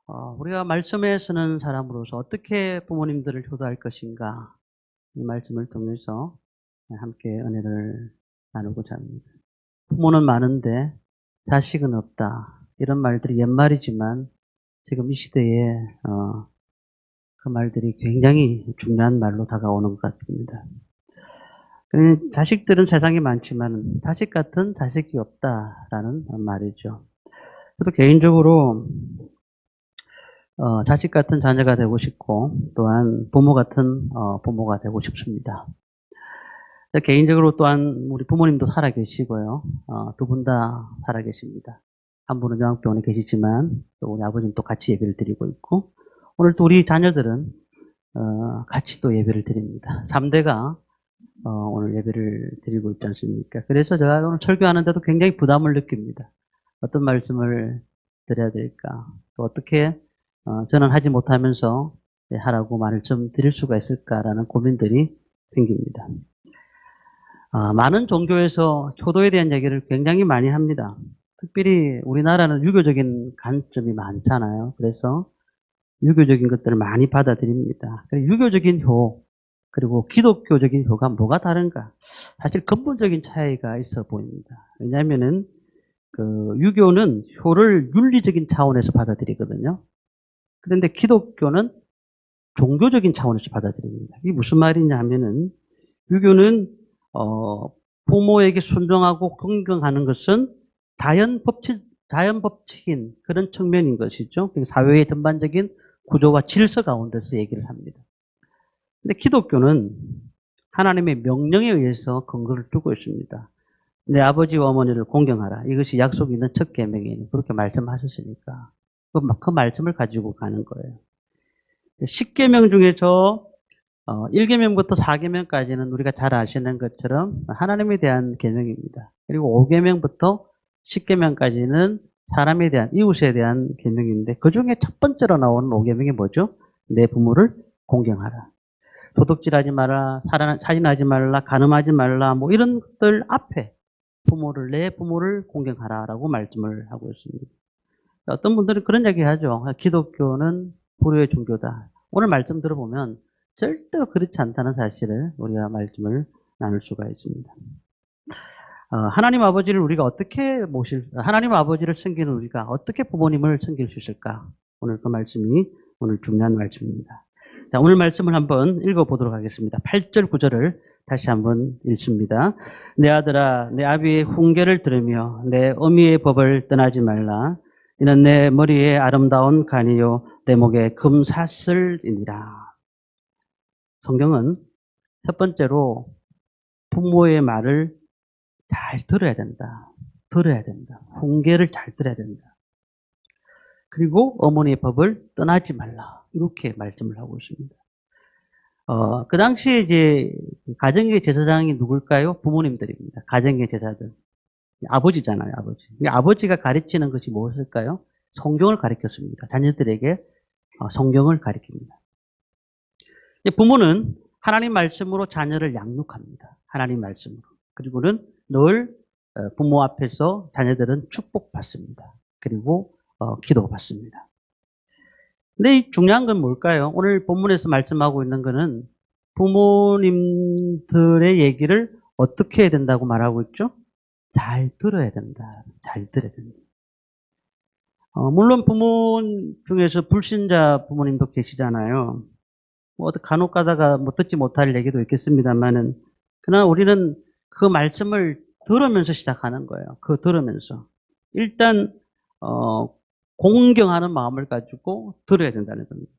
우리가 말씀에 쓰는 사람으로서 어떻게 부모님들을 효도할 것인가, 이 말씀을 통해서 함께 은혜를 나누고자 합니다. 부모는 많은데 자식은 없다. 이런 말들이 옛말이지만 지금 이 시대에 그 말들이 굉장히 중요한 말로 다가오는 것 같습니다. 자식들은 세상에 많지만 자식 같은 자식이 없다라는 말이죠. 저도 개인적으로 자식 같은 자녀가 되고 싶고 또한 부모 같은 부모가 되고 싶습니다. 개인적으로 또한 우리 부모님도 살아계시고요. 두 분 다 살아계십니다. 한 분은 영학병원에 계시지만 또 우리 아버지는 또 같이 예배를 드리고 있고, 오늘 또 우리 자녀들은 같이 또 예배를 드립니다. 3대가 오늘 예배를 드리고 있지 않습니까? 그래서 제가 오늘 설교하는데도 굉장히 부담을 느낍니다. 어떤 말씀을 드려야 될까? 또 어떻게 저는 하지 못하면서 하라고 말을 좀 드릴 수가 있을까라는 고민들이 생깁니다. 많은 종교에서 효도에 대한 얘기를 굉장히 많이 합니다. 특별히 우리나라는 유교적인 관점이 많잖아요. 그래서 유교적인 것들을 많이 받아들입니다. 유교적인 효, 그리고 기독교적인 효가 뭐가 다른가? 사실 근본적인 차이가 있어 보입니다. 왜냐하면은 유교는 효를 윤리적인 차원에서 받아들이거든요. 그런데 기독교는 종교적인 차원에서 받아들입니다. 이게 무슨 말이냐 하면은, 유교는 부모에게 순종하고 존경하는 것은 자연법칙인 그런 측면인 것이죠. 사회의 전반적인 구조와 질서 가운데서 얘기를 합니다. 근데 기독교는 하나님의 명령에 의해서 근거를 두고 있습니다. 내 아버지와 어머니를 공경하라. 이것이 약속이 있는 첫 계명이니 그렇게 말씀하셨으니까 그 말씀을 가지고 가는 거예요. 10계명 중에서 1계명부터 4계명까지는 우리가 잘 아시는 것처럼 하나님에 대한 계명입니다. 그리고 5계명부터 10계명까지는 사람에 대한, 이웃에 대한 계명인데, 그 중에 첫 번째로 나오는 5계명이 뭐죠? 내 부모를 공경하라. 도둑질하지 마라, 살인하지 말라, 간음하지 말라, 뭐 이런 것들 앞에 내 부모를 공경하라라고 말씀을 하고 있습니다. 어떤 분들은 그런 얘기 하죠. 기독교는 불효의 종교다. 오늘 말씀 들어보면 절대로 그렇지 않다는 사실을 우리가 말씀을 나눌 수가 있습니다. 하나님 아버지를 우리가 하나님 아버지를 섬기는 우리가 어떻게 부모님을 섬길 수 있을까? 오늘 그 말씀이 오늘 중요한 말씀입니다. 자, 오늘 말씀을 한번 읽어보도록 하겠습니다. 8절, 9절을 다시 한번 읽습니다. 내 아들아, 내 아비의 훈계를 들으며 내 어미의 법을 떠나지 말라. 이는 내 머리에 아름다운 간이요 내 목에 금사슬이니라. 성경은 첫 번째로 부모의 말을 잘 들어야 된다. 훈계를 잘 들어야 된다. 그리고 어머니의 법을 떠나지 말라. 이렇게 말씀을 하고 있습니다. 그 당시에 이제 가정의 제사장이 누굴까요? 부모님들입니다. 가정의 제사들. 아버지잖아요, 아버지. 아버지가 가르치는 것이 무엇일까요? 성경을 가르쳤습니다. 자녀들에게 성경을 가르칩니다. 부모는 하나님 말씀으로 자녀를 양육합니다. 하나님 말씀으로. 그리고는 늘 부모 앞에서 자녀들은 축복받습니다. 그리고 기도받습니다. 근데 이 중요한 건 뭘까요? 오늘 본문에서 말씀하고 있는 것은 부모님들의 얘기를 어떻게 해야 된다고 말하고 있죠? 잘 들어야 된다. 잘 들어야 된다. 물론 부모 중에서 불신자 부모님도 계시잖아요. 간혹 가다가 듣지 못할 얘기도 있겠습니다만은, 그러나 우리는 그 말씀을 들으면서 시작하는 거예요. 들으면서. 일단, 공경하는 마음을 가지고 들어야 된다는 겁니다.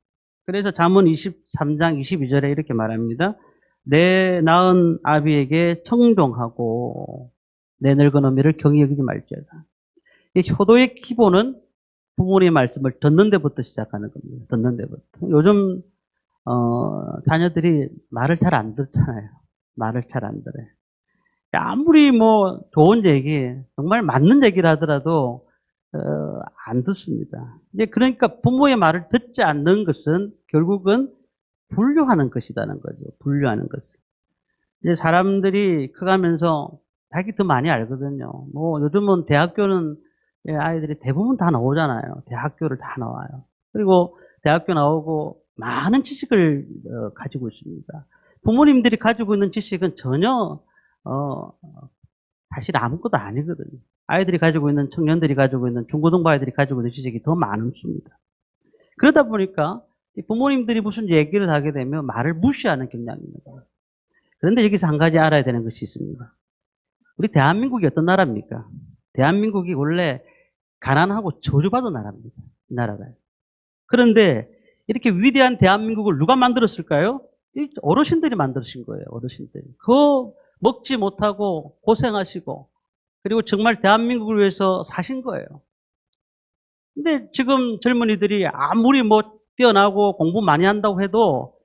그래서 잠언 23장 22절에 이렇게 말합니다. 내 낳은 아비에게 청종하고 내 늙은 어미를 경히 여기지 말지어다. 이 효도의 기본은 부모님의 말씀을 듣는 데부터 시작하는 겁니다. 듣는 데부터. 요즘 자녀들이 말을 잘 안 듣잖아요. 말을 잘 안 들어요. 아무리 좋은 얘기, 정말 맞는 얘기를 하더라도 안 듣습니다. 이제 그러니까 부모의 말을 듣지 않는 것은 결국은 분류하는 것이라는 거죠. 분류하는 것을. 이제 사람들이 커가면서 자기 더 많이 알거든요. 요즘은 대학교는 아이들이 대부분 다 나오잖아요. 대학교를 다 나와요. 그리고 대학교 나오고 많은 지식을 가지고 있습니다. 부모님들이 가지고 있는 지식은 전혀 사실 아무것도 아니거든요. 아이들이 가지고 있는, 청년들이 가지고 있는, 중고등부 아이들이 가지고 있는 지식이 더 많습니다. 그러다 보니까 부모님들이 무슨 얘기를 하게 되면 말을 무시하는 경향이 있는 거예요. 그런데 여기서 한 가지 알아야 되는 것이 있습니다. 우리 대한민국이 어떤 나라입니까? 대한민국이 원래 가난하고 저주받은 나라입니다. 이 나라가요. 그런데 이렇게 위대한 대한민국을 누가 만들었을까요? 어르신들이 만드신 거예요. 어르신들이. 그 먹지 못하고 고생하시고 그리고 정말 대한민국을 위해서 사신 거예요. 근데 지금 젊은이들이 아무리 뭐 뛰어나고 공부 많이 한다고 해도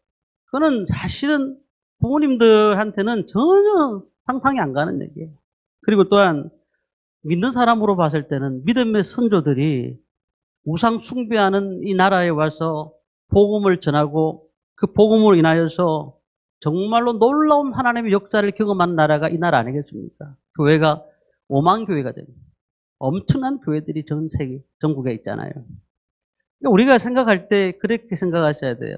그거는 사실은 부모님들한테는 전혀 상상이 안 가는 얘기예요. 그리고 또한 믿는 사람으로 봤을 때는 믿음의 선조들이 우상 숭배하는 이 나라에 와서 복음을 전하고 그 복음으로 인하여서 정말로 놀라운 하나님의 역사를 경험한 나라가 이 나라 아니겠습니까? 교회가 5만 교회가 됩니다. 엄청난 교회들이 전 세계, 전국에 있잖아요. 그러니까 우리가 생각할 때 그렇게 생각하셔야 돼요.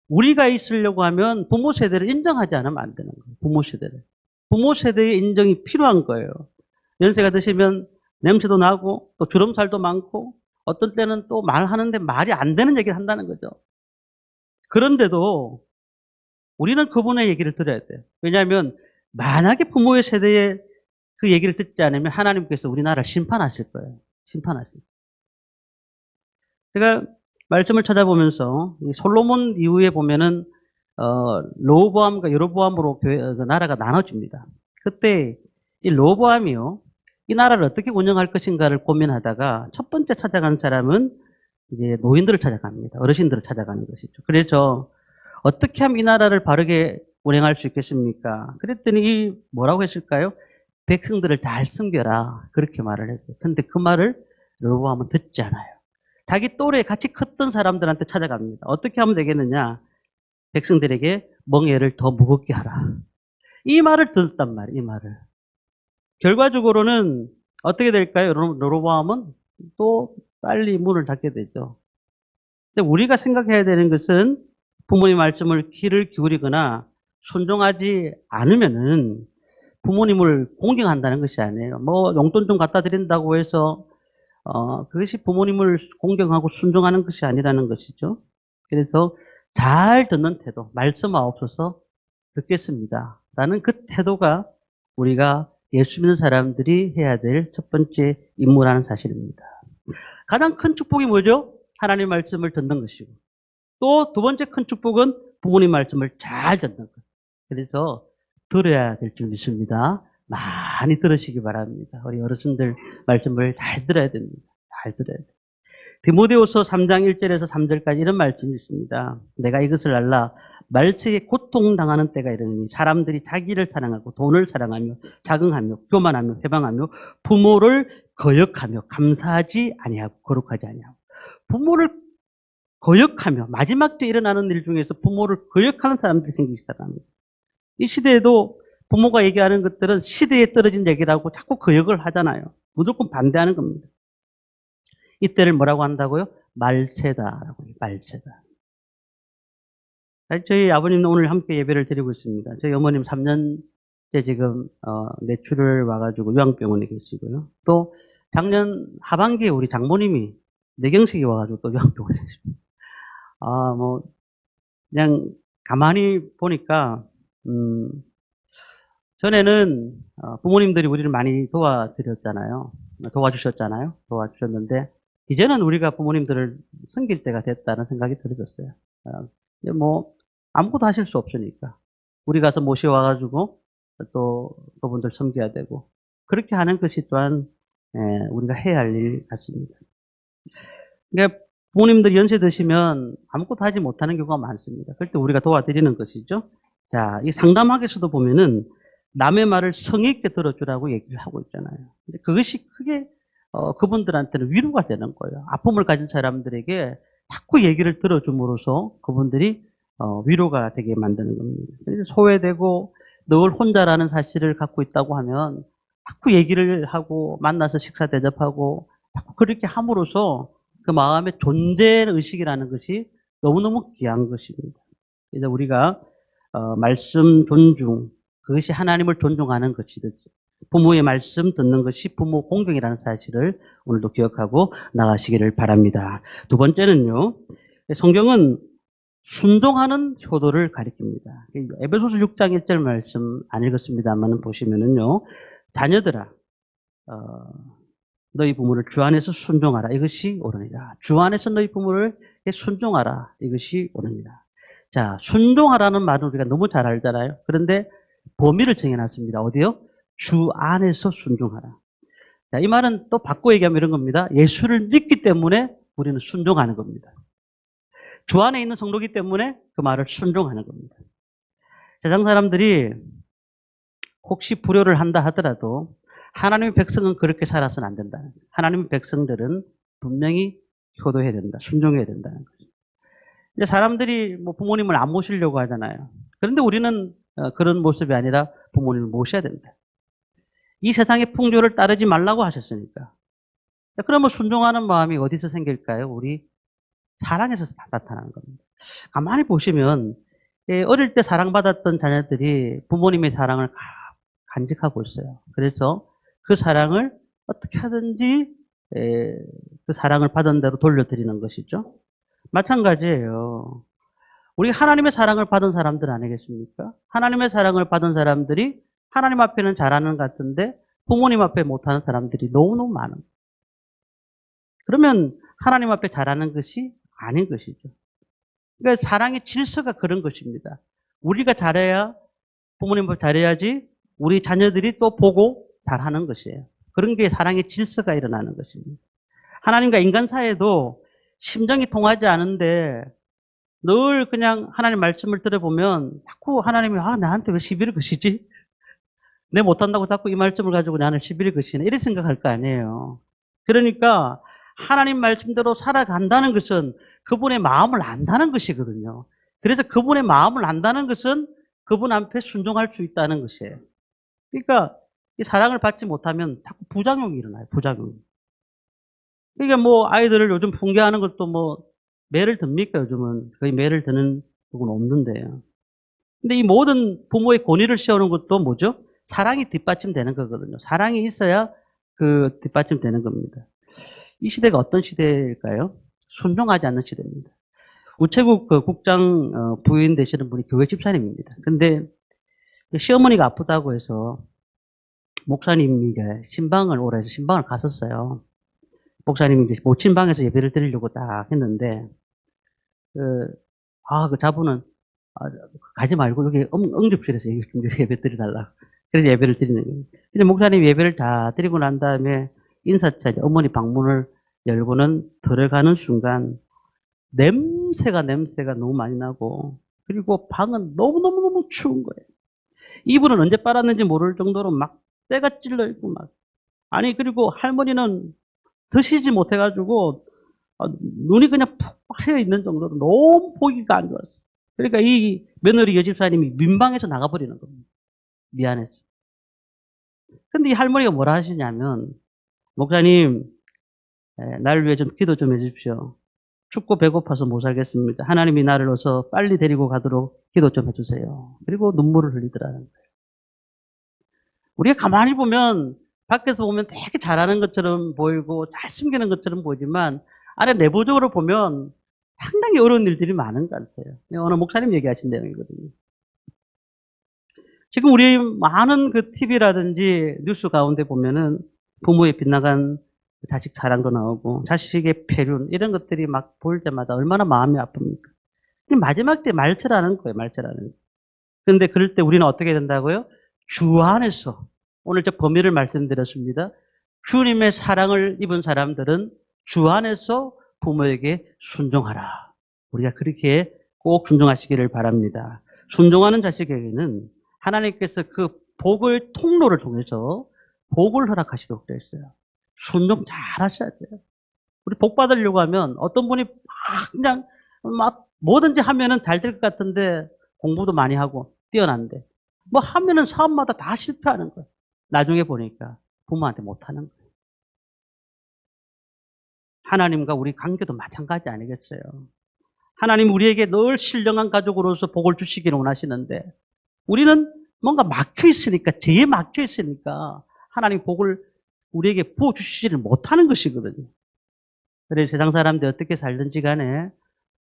우리가 있으려고 하면 부모 세대를 인정하지 않으면 안 되는 거예요. 부모 세대를. 부모 세대의 인정이 필요한 거예요. 연세가 드시면 냄새도 나고 또 주름살도 많고 어떤 때는 또 말하는데 말이 안 되는 얘기를 한다는 거죠. 그런데도 우리는 그분의 얘기를 들어야 돼요. 왜냐하면 만약에 부모의 세대에 그 얘기를 듣지 않으면 하나님께서 우리나라를 심판하실 거예요. 심판하실 거예요. 제가 말씀을 찾아보면서 솔로몬 이후에 보면은 로보암과 여로보암으로 나라가 나눠집니다. 그때 이 로보암이요, 이 나라를 어떻게 운영할 것인가를 고민하다가 첫 번째 찾아간 사람은 이제 노인들을 찾아갑니다. 어르신들을 찾아가는 것이죠. 그래서 어떻게 하면 이 나라를 바르게 운영할 수 있겠습니까? 그랬더니 뭐라고 했을까요? 백성들을 잘 섬겨라. 그렇게 말을 했어요. 근데 그 말을 로보암은 듣지 않아요. 자기 또래에 같이 컸던 사람들한테 찾아갑니다. 어떻게 하면 되겠느냐? 백성들에게 멍에를 더 무겁게 하라. 이 말을 듣었단 말이에요. 이 말을. 결과적으로는 어떻게 될까요? 로보암은 또 빨리 문을 닫게 되죠. 근데 우리가 생각해야 되는 것은 부모님 말씀을 귀를 기울이거나 순종하지 않으면은 부모님을 공경한다는 것이 아니에요. 뭐 용돈 좀 갖다 드린다고 해서 그것이 부모님을 공경하고 순종하는 것이 아니라는 것이죠. 그래서 잘 듣는 태도, 말씀하옵소서 듣겠습니다. 라는 그 태도가 우리가 예수 믿는 사람들이 해야 될 첫 번째 임무라는 사실입니다. 가장 큰 축복이 뭐죠? 하나님 말씀을 듣는 것이고 또 두 번째 큰 축복은 부모님 말씀을 잘 듣는 것. 그래서 들어야 될 줄 믿습니다. 많이 들으시기 바랍니다. 우리 어르신들 말씀을 잘 들어야 됩니다. 잘 들어야 돼요. 디모데후서 3장 1절에서 3절까지 이런 말씀이 있습니다. 내가 이것을 알라 말세에 고통당하는 때가 이르니 사람들이 자기를 사랑하고 돈을 사랑하며 자긍하며 교만하며 회방하며 부모를 거역하며 감사하지 아니하고 거룩하지 아니하고 부모를 거역하며 마지막 때 일어나는 일 중에서 부모를 거역하는 사람들이 생기기 시작합니다. 이 시대에도 부모가 얘기하는 것들은 시대에 떨어진 얘기라고 자꾸 거역을 하잖아요. 무조건 반대하는 겁니다. 이때를 뭐라고 한다고요? 말세다라고 해요. 말세다. 저희 아버님은 오늘 함께 예배를 드리고 있습니다. 저희 어머님 3년째 지금 뇌출을 와가지고 요양병원에 계시고요. 또 작년 하반기에 우리 장모님이 뇌경색이 와가지고 또 요양병원에 계십니다. 뭐 그냥 가만히 보니까 전에는 부모님들이 우리를 많이 도와주셨는데 이제는 우리가 부모님들을 섬길 때가 됐다는 생각이 들어졌어요. 뭐 아무것도 하실 수 없으니까 우리 가서 모셔와가지고 또 그분들 섬겨야 되고 그렇게 하는 것이 또한 우리가 해야 할 일 같습니다. 그러니까 부모님들 연세 드시면 아무것도 하지 못하는 경우가 많습니다. 그럴 때 우리가 도와드리는 것이죠. 자, 이 상담학에서도 보면은 남의 말을 성의 있게 들어주라고 얘기를 하고 있잖아요. 근데 그것이 크게 그분들한테는 위로가 되는 거예요. 아픔을 가진 사람들에게 자꾸 얘기를 들어줌으로써 그분들이 위로가 되게 만드는 겁니다. 소외되고 늘 혼자라는 사실을 갖고 있다고 하면 자꾸 얘기를 하고 만나서 식사 대접하고 자꾸 그렇게 함으로써 그 마음의 존재 의식이라는 것이 너무너무 귀한 것입니다. 그래서 우리가 말씀 존중, 그것이 하나님을 존중하는 것이듯이 부모의 말씀 듣는 것이 부모 공경이라는 사실을 오늘도 기억하고 나가시기를 바랍니다. 두 번째는요, 성경은 순종하는 효도를 가리킵니다. 에베소서 6장 1절 말씀 안 읽었습니다만 보시면은요, 자녀들아, 너희 부모를 주 안에서 순종하라. 이것이 옳으니라. 주 안에서 너희 부모를 순종하라. 이것이 옳으니라. 자, 순종하라는 말은 우리가 너무 잘 알잖아요. 그런데 범위를 정해놨습니다. 어디요? 주 안에서 순종하라. 자, 이 말은 또 바꿔 얘기하면 이런 겁니다. 예수를 믿기 때문에 우리는 순종하는 겁니다. 주 안에 있는 성도이기 때문에 그 말을 순종하는 겁니다. 세상 사람들이 혹시 불효를 한다 하더라도 하나님의 백성은 그렇게 살아서는 안 된다는 거예요. 하나님의 백성들은 분명히 효도해야 된다. 순종해야 된다는 거죠. 이제 사람들이 뭐 부모님을 안 모시려고 하잖아요. 그런데 우리는 그런 모습이 아니라 부모님을 모셔야 된다. 이 세상의 풍조를 따르지 말라고 하셨으니까. 그러면 순종하는 마음이 어디서 생길까요? 우리 사랑에서 나타나는 겁니다. 가만히 보시면 어릴 때 사랑받았던 자녀들이 부모님의 사랑을 간직하고 있어요. 그래서 그 사랑을 어떻게 하든지 그 사랑을 받은 대로 돌려드리는 것이죠. 마찬가지예요. 우리 하나님의 사랑을 받은 사람들 아니겠습니까? 하나님의 사랑을 받은 사람들이 하나님 앞에는 잘하는 것 같은데 부모님 앞에 못하는 사람들이 너무너무 많은 거예요. 그러면 하나님 앞에 잘하는 것이 아닌 것이죠. 그러니까 사랑의 질서가 그런 것입니다. 우리가 잘해야 부모님 앞에 잘해야지 우리 자녀들이 또 보고 잘하는 것이에요. 그런 게 사랑의 질서가 일어나는 것입니다. 하나님과 인간 사이에도 심정이 통하지 않은데 늘 그냥 하나님 말씀을 들어보면 자꾸 하나님이 나한테 왜 시비를 거시지? 내 못한다고 자꾸 이 말씀을 가지고 나는 시비를 거시네. 이렇게 생각할 거 아니에요. 그러니까 하나님 말씀대로 살아간다는 것은 그분의 마음을 안다는 것이거든요. 그래서 그분의 마음을 안다는 것은 그분 앞에 순종할 수 있다는 것이에요. 그러니까 이 사랑을 받지 못하면 자꾸 부작용이 일어나요. 부작용. 그러니까 뭐 아이들을 요즘 붕괴하는 것도 뭐 매를 듭니까? 요즘은 거의 매를 드는 부분 없는데요. 근데 이 모든 부모의 권위를 세우는 것도 뭐죠? 사랑이 뒷받침되는 거거든요. 사랑이 있어야 그 뒷받침되는 겁니다. 이 시대가 어떤 시대일까요? 순종하지 않는 시대입니다. 우체국 그 국장 부인 되시는 분이 교회 집사님입니다. 근데 시어머니가 아프다고 해서 목사님이 신방을 오라 해서 신방을 갔었어요. 목사님이 이제 모친방에서 예배를 드리려고 딱 했는데, 그 자분은, 가지 말고 여기 응접실에서 예배 드려달라. 그래서 예배를 드리는 거예요. 근데 목사님 예배를 다 드리고 난 다음에 인사차 어머니 방문을 열고는 들어가는 순간 냄새가 너무 많이 나고, 그리고 방은 너무너무 추운 거예요. 이불은 언제 빨았는지 모를 정도로 막 때가 찔러 있고 막. 아니, 그리고 할머니는 드시지 못해가지고 눈이 그냥 푹 하여 있는 정도로 너무 보기가 안 좋았어요. 그러니까 이 며느리 여집사님이 민방에서 나가버리는 겁니다. 미안해서. 근데 이 할머니가 뭐라 하시냐면, 목사님, 나를 위해 좀 기도 좀 해주십시오. 춥고 배고파서 못 살겠습니다. 하나님이 나를 어서 빨리 데리고 가도록 기도 좀 해주세요. 그리고 눈물을 흘리더라는 거예요. 우리가 가만히 보면 밖에서 보면 되게 잘하는 것처럼 보이고 잘 숨기는 것처럼 보이지만 안에 내부적으로 보면 상당히 어려운 일들이 많은 것 같아요. 어느 목사님 얘기하신 내용이거든요. 지금 우리 많은 그 TV라든지 뉴스 가운데 보면은 부모의 빗나간 자식 사랑도 나오고 자식의 폐륜 이런 것들이 막 볼 때마다 얼마나 마음이 아픕니까? 마지막 때 말처라는 거예요. 말처라는 거예요. 그런데 그럴 때 우리는 어떻게 된다고요? 주 안에서, 오늘 저 범위를 말씀드렸습니다. 주님의 사랑을 입은 사람들은 주 안에서 부모에게 순종하라. 우리가 그렇게 꼭 순종하시기를 바랍니다. 순종하는 자식에게는 하나님께서 그 복을 통로를 통해서 복을 허락하시도록 되어 있어요. 순종 잘 하셔야 돼요. 우리 복 받으려고 하면 어떤 분이 그냥 뭐든지 하면은 잘 될 것 같은데 공부도 많이 하고 뛰어난데 뭐 하면은 사업마다 다 실패하는 거예요. 나중에 보니까 부모한테 못하는 거예요. 하나님과 우리 관계도 마찬가지 아니겠어요? 하나님 우리에게 늘 신령한 가족으로서 복을 주시기를 원하시는데 우리는 뭔가 막혀 있으니까, 죄에 막혀 있으니까 하나님 복을 우리에게 부어주시지를 못하는 것이거든요. 그래서 세상 사람들이 어떻게 살든지 간에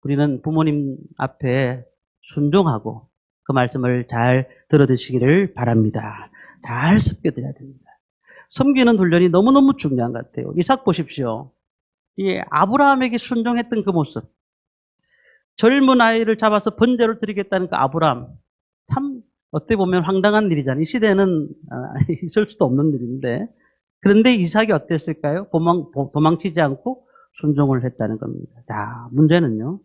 우리는 부모님 앞에 순종하고 그 말씀을 잘 들어드시기를 바랍니다. 잘 습겨드려야 됩니다. 섬기는 훈련이 너무너무 중요한 것 같아요. 이삭 보십시오. 이 아브라함에게 순종했던 그 모습. 젊은 아이를 잡아서 번제를 드리겠다는 그 아브라함. 참 어떻게 보면 황당한 일이잖아요. 이 시대에는 있을 수도 없는 일인데. 그런데 이삭이 어땠을까요? 도망치지 않고 순종을 했다는 겁니다. 자, 문제는요.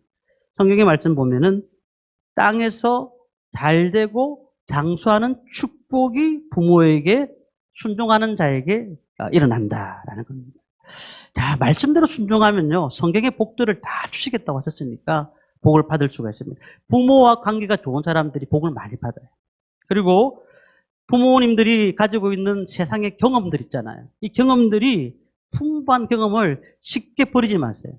성경의 말씀 보면은 땅에서 잘되고 장수하는 축복이 부모에게 순종하는 자에게 일어난다라는 겁니다. 자, 말씀대로 순종하면요. 성경의 복들을 다 주시겠다고 하셨으니까 복을 받을 수가 있습니다. 부모와 관계가 좋은 사람들이 복을 많이 받아요. 그리고 부모님들이 가지고 있는 세상의 경험들 있잖아요. 이 경험들이 풍부한 경험을 쉽게 버리지 마세요.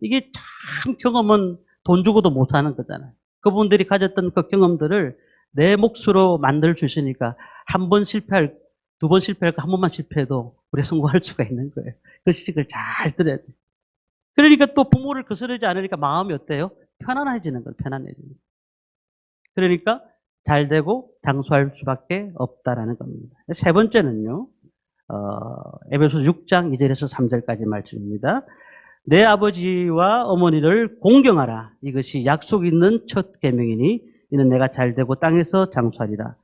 이게 참 경험은 돈 주고도 못 사는 거잖아요. 그분들이 가졌던 그 경험들을 내 몫으로 만들 수 있으니까 한 번 실패할, 두 번 실패할 거 한 번만 실패해도 우리가 성공할 수가 있는 거예요. 그 시식을 잘 들어야 돼요. 그러니까 또 부모를 거스르지 않으니까 마음이 어때요? 편안해지는 거예요. 편안해지는 거예요. 그러니까 잘 되고 장수할 수밖에 없다라는 겁니다. 세 번째는요. 에베소서 6장 2절에서 3절까지 말씀입니다. 내 아버지와 어머니를 공경하라. 이것이 약속 있는 첫 계명이니 이는 내가 잘 되고 땅에서 장수하리라.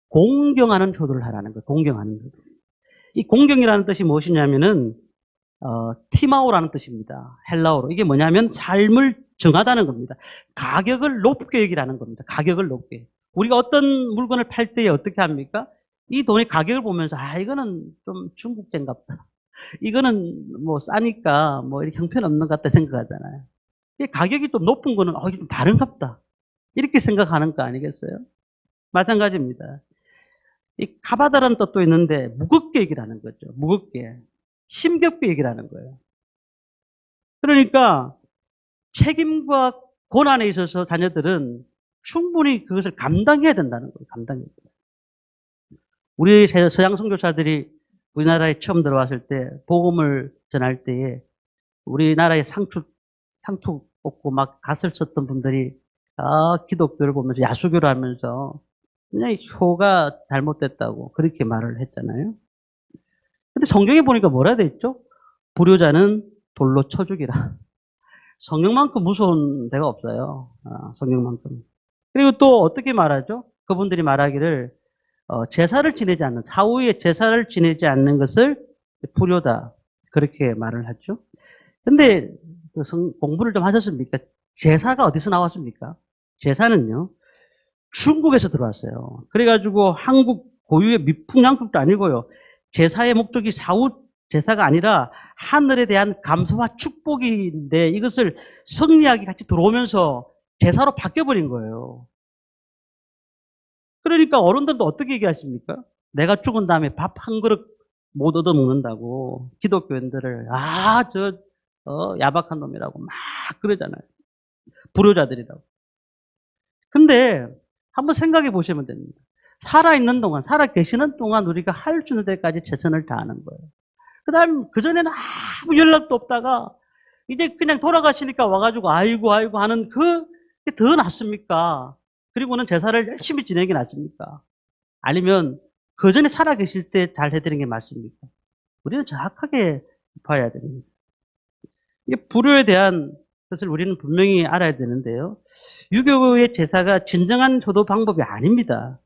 공경하는 효도를 하라는 거예요. 공경하는 효도. 이 공경이라는 뜻이 무엇이냐면은 티마오라는 뜻입니다. 헬라어로. 이게 뭐냐면 삶을 정하다는 겁니다. 가격을 높게 여기라는 겁니다. 가격을 높게. 우리가 어떤 물건을 팔 때에 어떻게 합니까? 이 돈의 가격을 보면서 이거는 좀 중국제인갑다. 이거는 뭐 싸니까 뭐 이렇게 형편없는 것 같다 생각하잖아요. 이 가격이 좀 높은 거는 이게 좀 다른갑다. 이렇게 생각하는 거 아니겠어요? 마찬가지입니다. 이 카바다라는 뜻도 있는데 무겁게 얘기라는 거죠. 무겁게. 심겹게 얘기라는 거예요. 그러니까 책임과 고난에 있어서 자녀들은 충분히 그것을 감당해야 된다는 거예요. 감당해야 돼요. 우리 서양 선교사들이 우리나라에 처음 들어왔을 때 복음을 전할 때에 우리나라에 상투 뽑고 막 갓을 썼던 분들이 기독교를 보면서 야수교를 하면서 그냥 효가 잘못됐다고 그렇게 말을 했잖아요. 근데 성경에 보니까 뭐라 돼 있죠? 불효자는 돌로 쳐 죽이라. 성경만큼 무서운 데가 없어요. 성경만큼. 그리고 또 어떻게 말하죠? 그분들이 말하기를 제사를 지내지 않는, 사후에 제사를 지내지 않는 것을 불효다. 그렇게 말을 하죠. 근데 공부를 좀 하셨습니까? 제사가 어디서 나왔습니까? 제사는요, 중국에서 들어왔어요. 그래가지고 한국 고유의 미풍양속도 아니고요. 제사의 목적이 사후 제사가 아니라 하늘에 대한 감사와 축복인데 이것을 성리학이 같이 들어오면서 제사로 바뀌어버린 거예요. 그러니까 어른들도 어떻게 얘기하십니까? 내가 죽은 다음에 밥 한 그릇 못 얻어 먹는다고 기독교인들을 야박한 놈이라고 막 그러잖아요. 불효자들이라고. 근데 한번 생각해 보시면 됩니다. 살아있는 동안, 살아 계시는 동안 우리가 할 수 있는 데까지 최선을 다하는 거예요. 그 다음, 그전에는 아무 연락도 없다가 이제 그냥 돌아가시니까 와가지고 아이고 하는 그게 더 낫습니까? 그리고는 제사를 열심히 지내는 게 낫습니까? 아니면 그전에 살아 계실 때 잘 해드리는 게 맞습니까? 우리는 정확하게 봐야 됩니다. 이게 불효에 대한 것을 우리는 분명히 알아야 되는데요. 유교의 제사가 진정한 효도 방법이 아닙니다.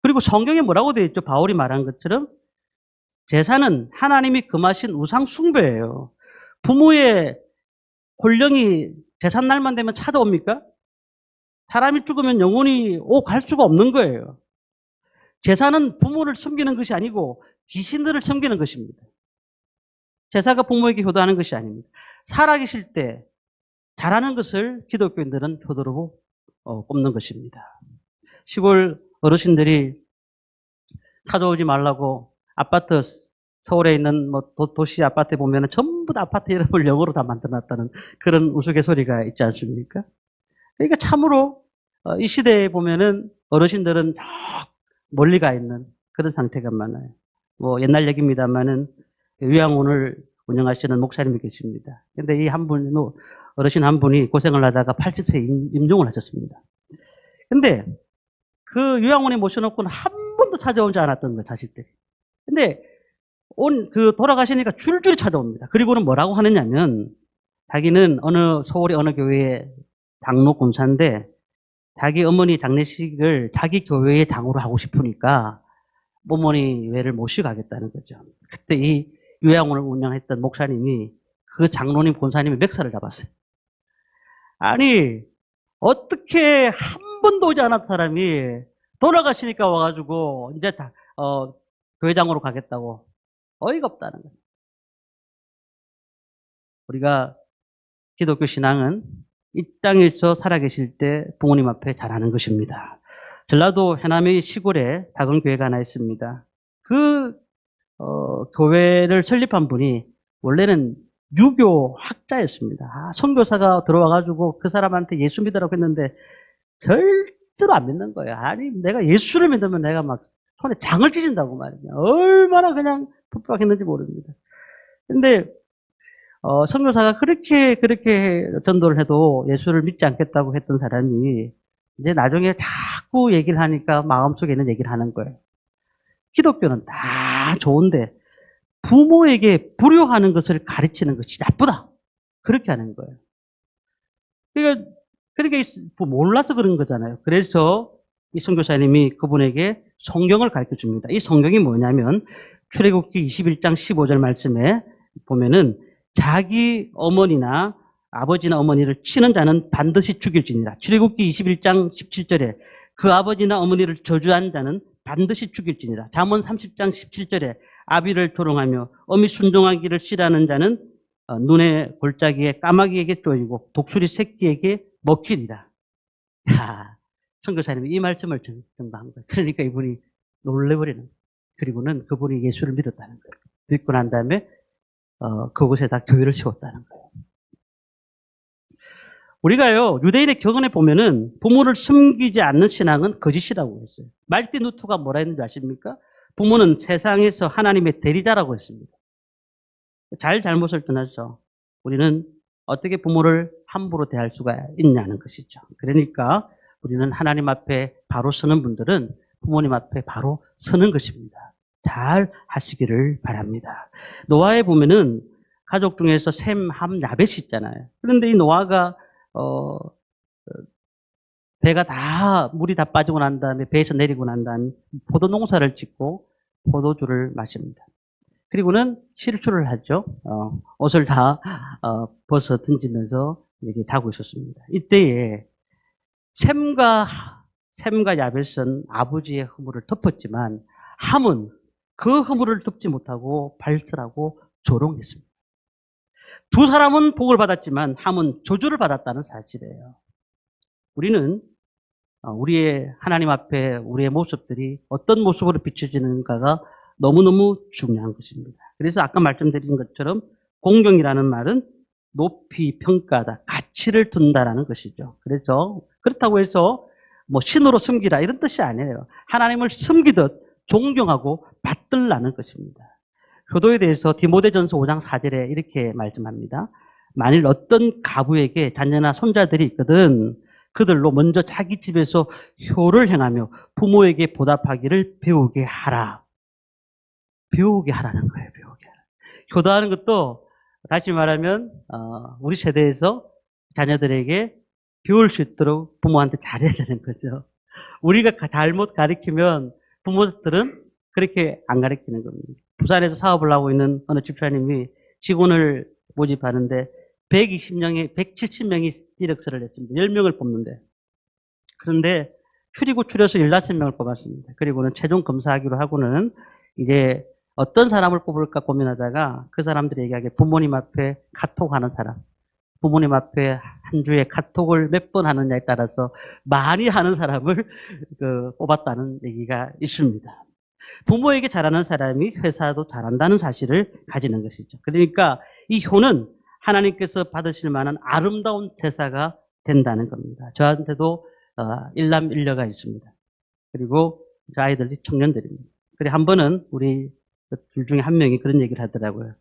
그리고 성경에 뭐라고 되어 있죠? 바울이 말한 것처럼 제사는 하나님이 금하신 우상 숭배예요. 부모의 혼령이 제삿날만 되면 찾아옵니까? 사람이 죽으면 영원히 갈 수가 없는 거예요. 제사는 부모를 섬기는 것이 아니고 귀신들을 섬기는 것입니다. 제사가 부모에게 효도하는 것이 아닙니다. 살아계실 때 잘하는 것을 기독교인들은 효도로 꼽는 것입니다. 시골 어르신들이 찾아오지 말라고 아파트 서울에 있는 뭐 도시 아파트 보면은 전부 다 아파트 이름을 영어로 다 만들어놨다는 그런 우스갯소리가 있지 않습니까? 그러니까 참으로 이 시대에 보면은 어르신들은 저 멀리 가 있는 그런 상태가 많아요. 뭐 옛날 얘기입니다만은 요양원을 운영하시는 목사님이 계십니다. 근데 이 한 분, 어르신 한 분이 고생을 하다가 80세 임종을 하셨습니다. 근데 그 요양원에 모셔놓고는 한 번도 찾아오지 않았던 거예요, 자식들이. 근데 돌아가시니까 줄줄이 찾아옵니다. 그리고는 뭐라고 하느냐면, 자기는 서울의 어느 교회의 장로 권사인데, 자기 어머니 장례식을 자기 교회의 장으로 하고 싶으니까, 어머니 외를 모시고 가겠다는 거죠. 그때 이 요양원을 운영했던 목사님이 그 장로님 권사님의 맥살을 잡았어요. 아니, 어떻게 한 번도 오지 않았던 사람이 돌아가시니까 와가지고 이제 교회장으로 가겠다고. 어이가 없다는 거예요. 우리가 기독교 신앙은 이 땅에서 살아계실 때 부모님 앞에 잘하는 것입니다. 전라도 해남의 시골에 작은 교회가 하나 있습니다. 교회를 설립한 분이 원래는 유교 학자였습니다. 선교사가 들어와가지고 그 사람한테 예수 믿으라고 했는데 절대로 안 믿는 거예요. 아니, 내가 예수를 믿으면 내가 막 손에 장을 찢는다고 말이야. 얼마나 그냥 풋박했는지 모릅니다. 근데 선교사가 그렇게 전도를 해도 예수를 믿지 않겠다고 했던 사람이 이제 나중에 자꾸 얘기를 하니까 마음속에 있는 얘기를 하는 거예요. 기독교는 다 좋은데 부모에게 불효하는 것을 가르치는 것이 나쁘다. 그렇게 하는 거예요. 그러니까 몰라서 그런 거잖아요. 그래서 이 선교사님이 그분에게 성경을 가르쳐 줍니다. 이 성경이 뭐냐면 출애굽기 21장 15절 말씀에 보면은 자기 어머니나 아버지나 어머니를 치는 자는 반드시 죽일지니라. 출애굽기 21장 17절에 그 아버지나 어머니를 저주한 자는 반드시 죽일지니라. 잠언 30장 17절에 아비를 조롱하며 어미 순종하기를 싫어하는 자는 눈의 골짜기에 까마귀에게 쪼이고 독수리 새끼에게 먹히리라. 야, 선교사님이 이 말씀을 전파한 거예요. 그러니까 이분이 놀래버리는 거예요. 그리고는 그분이 예수를 믿었다는 거예요. 믿고 난 다음에 그곳에다 교회를 세웠다는 거예요. 우리가요, 유대인의 격언에 보면은 부모를 숨기지 않는 신앙은 거짓이라고 했어요. 말틴 루터가 뭐라 했는지 아십니까? 부모는 세상에서 하나님의 대리자라고 했습니다. 잘못을 떠나서 우리는 어떻게 부모를 함부로 대할 수가 있냐는 것이죠. 그러니까 우리는 하나님 앞에 바로 서는 분들은 부모님 앞에 바로 서는 것입니다. 잘 하시기를 바랍니다. 노아에 보면은 가족 중에서 셈, 함, 야벳이 있잖아요. 그런데 이 노아가 물이 다 빠지고 난 다음에 배에서 내리고 난 다음에 포도 농사를 짓고 포도주를 마십니다. 그리고는 실추를 하죠. 옷을 다 벗어 던지면서 이렇게 자고 있었습니다. 이때에 셈과 야벳은 아버지의 허물을 덮었지만 함은 그 허물을 덮지 못하고 발설하고 조롱했습니다. 두 사람은 복을 받았지만 함은 저주를 받았다는 사실이에요. 우리는 우리의 하나님 앞에 우리의 모습들이 어떤 모습으로 비춰지는가가 너무너무 중요한 것입니다. 그래서 아까 말씀드린 것처럼 공경이라는 말은 높이 평가하다, 가치를 둔다라는 것이죠. 그래서 그렇다고 해서 뭐 신으로 섬기라 이런 뜻이 아니에요. 하나님을 섬기듯 존경하고 받들라는 것입니다. 효도에 대해서 디모데전서 5장 4절에 이렇게 말씀합니다. 만일 어떤 가부에게 자녀나 손자들이 있거든 그들로 먼저 자기 집에서 효를 행하며 부모에게 보답하기를 배우게 하라. 배우게 하라는 거예요. 배우게 하라. 효도하는 것도 다시 말하면 우리 세대에서 자녀들에게 배울 수 있도록 부모한테 잘해야 되는 거죠. 우리가 잘못 가르치면 부모들은 그렇게 안 가르치는 겁니다. 부산에서 사업을 하고 있는 어느 집사님이 직원을 모집하는데 170명이 이력서를 냈습니다. 10명을 뽑는데. 그런데 추려서 15명을 뽑았습니다. 그리고는 최종 검사하기로 하고는 이제 어떤 사람을 뽑을까 고민하다가 그 사람들이 얘기하기에 부모님 앞에 카톡하는 사람, 부모님 앞에 한 주에 카톡을 몇 번 하느냐에 따라서 많이 하는 사람을 뽑았다는 얘기가 있습니다. 부모에게 잘하는 사람이 회사도 잘한다는 사실을 가지는 것이죠. 그러니까 이 효는 하나님께서 받으실 만한 아름다운 대사가 된다는 겁니다. 저한테도 일남일녀가 있습니다. 그리고 저 아이들이 청년들입니다. 그래 한 번은 우리 둘 중에 한 명이 그런 얘기를 하더라고요.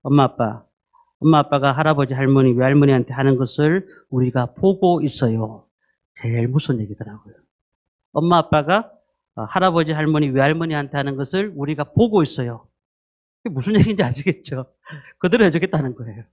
엄마 아빠가 할아버지 할머니 외할머니한테 하는 것을 우리가 보고 있어요. 제일 무서운 얘기더라고요. 엄마 아빠가 할아버지 할머니 외할머니한테 하는 것을 우리가 보고 있어요. 그게 무슨 얘기인지 아시겠죠? 그대로 해주겠다는 거예요.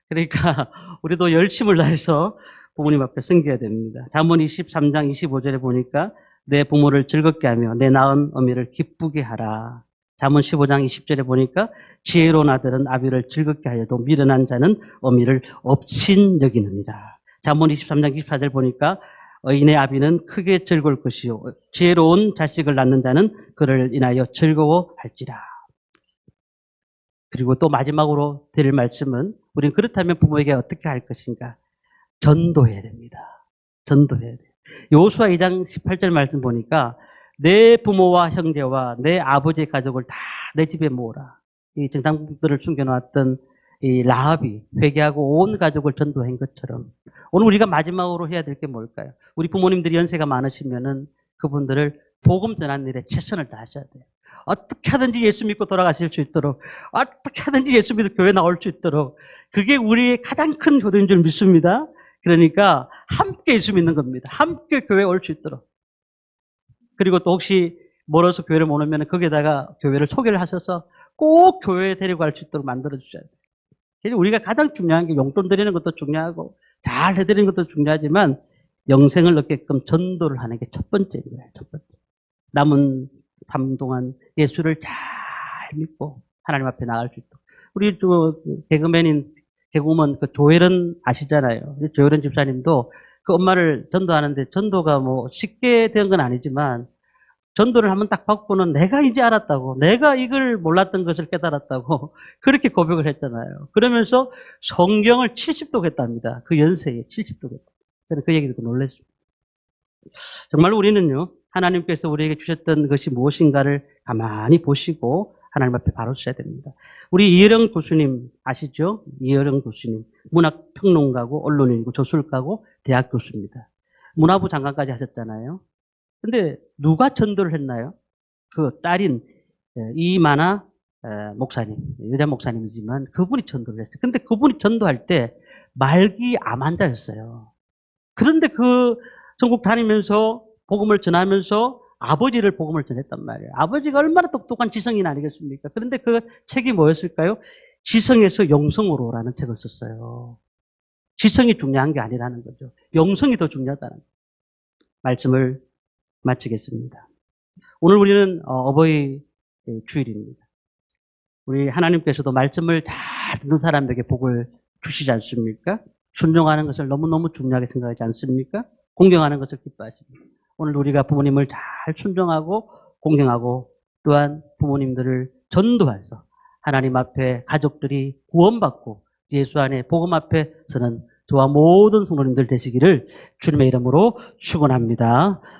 그러니까 우리도 열심을 다해서 부모님 앞에 섬겨야 됩니다. 잠언 23장 25절에 보니까 내 부모를 즐겁게 하며 내 낳은 어미를 기쁘게 하라. 잠언 15장 20절에 보니까 지혜로운 아들은 아비를 즐겁게 하여도 미련한 자는 어미를 업신 여기느니라. 잠언 23장 24절 보니까 의인의 아비는 크게 즐거울 것이요 지혜로운 자식을 낳는 자는 그를 인하여 즐거워할지라. 그리고 또 마지막으로 드릴 말씀은 우리는 그렇다면 부모에게 어떻게 할 것인가? 전도해야 됩니다. 전도해야 돼요. 여호수아 2장 18절 말씀 보니까 내 부모와 형제와 내 아버지의 가족을 다 내 집에 모으라. 이 정탐꾼들을 숨겨놓았던 이 라합이 회개하고 온 가족을 전도한 것처럼 오늘 우리가 마지막으로 해야 될 게 뭘까요? 우리 부모님들이 연세가 많으시면은 그분들을 복음 전하는 일에 최선을 다하셔야 돼요. 어떻게 하든지 예수 믿고 돌아가실 수 있도록, 어떻게 하든지 예수 믿고 교회 나올 수 있도록, 그게 우리의 가장 큰 효도인 줄 믿습니다. 그러니까 함께 예수 믿는 겁니다. 함께 교회에 올 수 있도록. 그리고 또 혹시 멀어서 교회를 못 오면 거기에다가 교회를 소개를 하셔서 꼭 교회에 데리고 갈 수 있도록 만들어 주셔야 돼요. 그래서 우리가 가장 중요한 게 용돈 드리는 것도 중요하고 잘 해드리는 것도 중요하지만 영생을 얻게끔 전도를 하는 게 첫 번째인 거예요. 첫 번째. 남은 삶 동안 예수를 잘 믿고 하나님 앞에 나갈 수 있도록. 우리 또 개그우먼 그 조혜련 아시잖아요. 조혜련 집사님도 그 엄마를 전도하는데 전도가 뭐 쉽게 된 건 아니지만 전도를 한번 딱 받고는 내가 이제 알았다고, 내가 이걸 몰랐던 것을 깨달았다고 그렇게 고백을 했잖아요. 그러면서 성경을 70독 했답니다. 그 연세에 70독 했다. 저는 그 얘기 듣고 놀랐습니다. 정말 우리는요, 하나님께서 우리에게 주셨던 것이 무엇인가를 가만히 보시고 하나님 앞에 바로 서야 됩니다. 우리 이혜령 교수님 아시죠? 이혜령 교수님 문학평론가고 언론인이고 저술가고 대학 교수입니다. 문화부 장관까지 하셨잖아요. 근데 누가 전도를 했나요? 그 딸인 이만아 목사님, 여자 목사님이지만 그분이 전도를 했어요. 근데 그분이 전도할 때 말기 암 환자였어요. 그런데 그 전국 다니면서 복음을 전하면서 아버지를 복음을 전했단 말이에요. 아버지가 얼마나 똑똑한 지성인 아니겠습니까? 그런데 그 책이 뭐였을까요? 지성에서 영성으로라는 책을 썼어요. 지성이 중요한 게 아니라는 거죠. 영성이 더 중요하다는 말씀을 마치겠습니다. 오늘 우리는 어버이 주일입니다. 우리 하나님께서도 말씀을 잘 듣는 사람에게 복을 주시지 않습니까? 순종하는 것을 너무너무 중요하게 생각하지 않습니까? 공경하는 것을 기뻐하십니다. 오늘 우리가 부모님을 잘 순종하고 공경하고 또한 부모님들을 전도해서 하나님 앞에 가족들이 구원받고 예수 안에 복음 앞에 서는 저와 모든 성도님들 되시기를 주님의 이름으로 축원합니다.